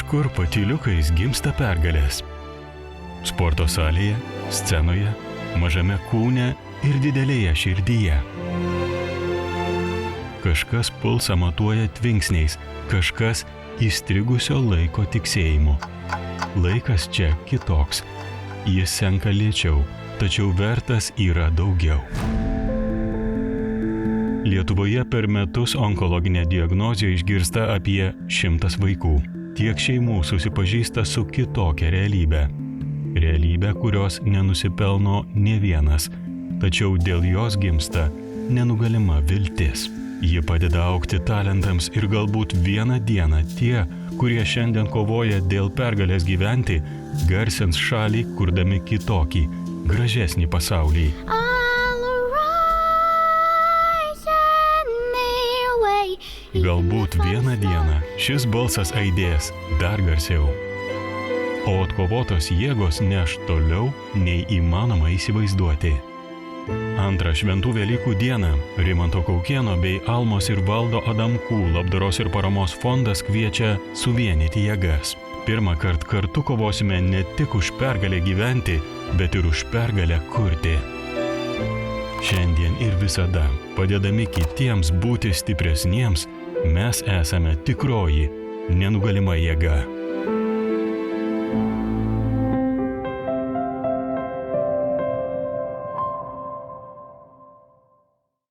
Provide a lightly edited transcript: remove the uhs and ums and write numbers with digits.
kur patyliukais gimsta pergalės. Sporto salėje, scenoje, mažame kūne ir didelėje širdyje. Kažkas pulsą matuoja tvinksniais, kažkas įstrigusio laiko tiksėjimu. Laikas čia kitoks. Jis senka lėčiau, tačiau vertas yra daugiau. Lietuvoje per metus onkologinę diagnozę išgirsta apie 100 vaikų. Tiek šeimų susipažįsta su kitokia realybė. Realybė, kurios nenusipelno nė vienas, tačiau dėl jos gimsta nenugalima viltis. Ji padeda augti talentams ir galbūt vieną dieną tie, kurie šiandien kovoja dėl pergalės gyventi, garsins šalį, kurdami kitokį, gražesnį pasaulį. Galbūt vieną dieną šis balsas aidės dar garsiau, o atkovotos jėgos neš toliau nei įmanoma įsivaizduoti. Antrą Šventų Velykų dieną Rimanto Kaukėno bei Almos ir Valdo Adamkų labdaros ir paramos fondas kviečia suvienyti jėgas. Pirmą kartą kartu kovosime ne tik už pergalę gyventi, bet ir už pergalę kurti. Šiandien ir visada, padėdami kitiems būti stipresniems, mes esame tikroji, nenugalima jėga.